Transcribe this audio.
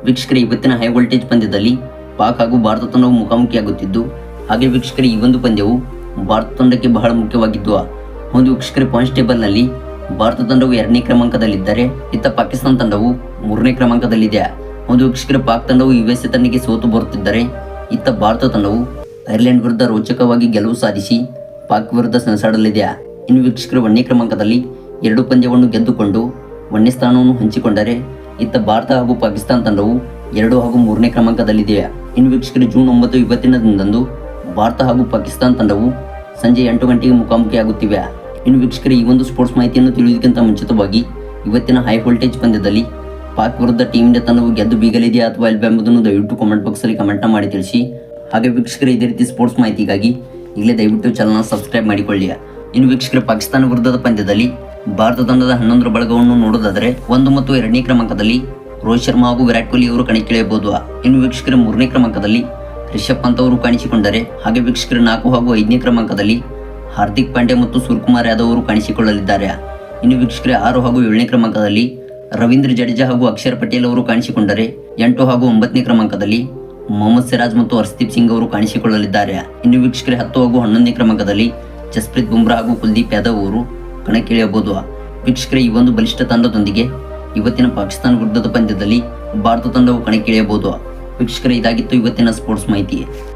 ವೀಕ್ಷಕರೇ, ಇವತ್ತಿನ high voltage ಪಂದ್ಯದಲ್ಲಿ ಪಾಕ್ ಹಾಗೂ ಭಾರತ ತಂಡವು ಮುಖಾಮುಖಿಯಾಗುತ್ತಿದ್ದು, ಹಾಗೆ ವೀಕ್ಷಕರೇ ಈ ಒಂದು ಪಂದ್ಯವು ಭಾರತ ತಂಡಕ್ಕೆ ಬಹಳ ಮುಖ್ಯವಾಗಿದ್ದು, ಒಂದು ವೀಕ್ಷಕರೇ ಪಾಯಿಂಟ್ಸ್ ಟೇಬಲ್ನಲ್ಲಿ ಭಾರತ ತಂಡವು 2ನೇ ಕ್ರಮಾಂಕದಲ್ಲಿದ್ದರೆ ಇತ್ತ ಪಾಕಿಸ್ತಾನ ತಂಡವು 3ನೇ ಕ್ರಮಾಂಕದಲ್ಲಿದೆ. ಒಂದು ವೀಕ್ಷಕರೇ ಪಾಕ್ ತಂಡವು USA ತಂಡಕ್ಕೆ ಸೋತು ಬರುತ್ತಿದ್ದರೆ ಇತ್ತ ಭಾರತ ತಂಡವು ಐರ್ಲೆಂಡ್ ವಿರುದ್ಧ ರೋಚಕವಾಗಿ ಗೆಲುವು ಸಾಧಿಸಿ ಪಾಕ್ ವಿರುದ್ಧ ಸೆಣಸಾಡಲಿದೆ. ಇನ್ನು ವೀಕ್ಷಕರು 1ನೇ ಕ್ರಮಾಂಕದಲ್ಲಿ 2 ಪಂದ್ಯವನ್ನು ಗೆದ್ದುಕೊಂಡು 1ನೇ ಸ್ಥಾನವನ್ನು ಹಂಚಿಕೊಂಡರೆ ಇತ್ತ ಭಾರತ ಹಾಗೂ ಪಾಕಿಸ್ತಾನ ತಂಡವು 2 ಹಾಗೂ 3ನೇ ಕ್ರಮಾಂಕದಲ್ಲಿದೆ. ಇನ್ನು ವೀಕ್ಷಕರು ಜೂನ್ 9 ಇವತ್ತಿನ ದಿನದಂದು ಭಾರತ ಹಾಗೂ ಪಾಕಿಸ್ತಾನ ತಂಡವು ಸಂಜೆ 8 ಗಂಟೆಗೆ ಮುಖಾಮುಖಿಯಾಗುತ್ತಿವೆ. ಇನ್ನು ವೀಕ್ಷಕರು ಈ ಒಂದು ಸ್ಪೋರ್ಟ್ಸ್ ಮಾಹಿತಿಯನ್ನು ತಿಳಿಯುವುದಕ್ಕಿಂತ ಮುಂಚಿತವಾಗಿ ಇವತ್ತಿನ ಹೈ ವೋಲ್ಟೇಜ್ ಪಂದ್ಯದಲ್ಲಿ ಪಾಕ್ ವಿರುದ್ಧ ಟೀಮ್ ಇಂಡಿಯಾ ತಂಡವು ಗೆದ್ದು ಬೀಗಲಿದೆಯಾ ಅಥವಾ ಇಲ್ವಾ ಎಂಬುದನ್ನು ದಯವಿಟ್ಟು ಕಾಮೆಂಟ್ ಬಾಕ್ಸಲ್ಲಿ ಕಮೆಂಟ್ ಮಾಡಿ ತಿಳಿಸಿ. ಹಾಗೆ ವೀಕ್ಷಕರು ಇದೇ ರೀತಿ ಸ್ಪೋರ್ಟ್ಸ್ ಮಾಹಿತಿಗಾಗಿ ಈಗಲೇ ದಯವಿಟ್ಟು ಚಾನಲ್ನ ಸಬ್ಸ್ಕ್ರೈಬ್ ಮಾಡಿಕೊಳ್ಳಿ. ಇನ್ನು ವೀಕ್ಷಕರು ಪಾಕಿಸ್ತಾನ ವಿರುದ್ಧದ ಪಂದ್ಯದಲ್ಲಿ ಭಾರತ ತಂಡದ 11ರ ಬಳಗವನ್ನು ನೋಡೋದಾದರೆ 1 ಮತ್ತು 2ನೇ ಕ್ರಮಾಂಕದಲ್ಲಿ ರೋಹಿತ್ ಶರ್ಮಾ ಹಾಗೂ ವಿರಾಟ್ ಕೊಹ್ಲಿ ಅವರು ಕಣಕ್ಕಿಳಿಯಬಹುದು. ಇನ್ನು ವೀಕ್ಷಕರು 3ನೇ ಕ್ರಮಾಂಕದಲ್ಲಿ ರಿಷಬ್ ಪಂತ್ ಅವರು ಕಾಣಿಸಿಕೊಂಡರೆ, ಹಾಗೆ ವೀಕ್ಷಕರು 4 ಹಾಗೂ 5ನೇ ಕ್ರಮಾಂಕದಲ್ಲಿ ಹಾರ್ದಿಕ್ ಪಾಂಡ್ಯ ಮತ್ತು ಸೂರ್ಯಕುಮಾರ್ ಯಾದವ್ ಅವರು ಕಾಣಿಸಿಕೊಳ್ಳಲಿದ್ದಾರೆ. ಇನ್ನು ವೀಕ್ಷಕರೇ 6 ಹಾಗೂ 7ನೇ ಕ್ರಮಾಂಕದಲ್ಲಿ ರವೀಂದ್ರ ಜಡೇಜಾ ಹಾಗೂ ಅಕ್ಷರ್ ಪಟೇಲ್ ಅವರು ಕಾಣಿಸಿಕೊಂಡರೆ, 8 ಹಾಗೂ 9ನೇ ಕ್ರಮಾಂಕದಲ್ಲಿ ಮೊಹಮ್ಮದ್ ಸಿರಾಜ್ ಮತ್ತು ಹರ್ಷದೀಪ್ ಸಿಂಗ್ ಅವರು ಕಾಣಿಸಿಕೊಳ್ಳಲಿದ್ದಾರೆ. ಇನ್ನು ವೀಕ್ಷಕರೇ 10 ಹಾಗೂ 11ನೇ ಕ್ರಮಾಂಕದಲ್ಲಿ ಜಸ್ಪ್ರೀತ್ ಬುಮ್ರಾ ಹಾಗೂ ಕುಲ್ದೀಪ್ ಯಾದವ್ ಅವರು ಕಣಕ್ಕಿಳಿಯಬಹುದು. ವೀಕ್ಷಕರೇ ಈ ಒಂದು ಬಲಿಷ್ಠ ತಂಡದೊಂದಿಗೆ ಇವತ್ತಿನ ಪಾಕಿಸ್ತಾನ ವಿರುದ್ಧದ ಪಂದ್ಯದಲ್ಲಿ ಭಾರತ ತಂಡವು ಕಣಕ್ಕಿಳಿಯಬಹುದು. ವೀಕ್ಷಕರೇ ಇದಾಗಿತ್ತು ಇವತ್ತಿನ ಸ್ಪೋರ್ಟ್ಸ್ ಮಾಹಿತಿ.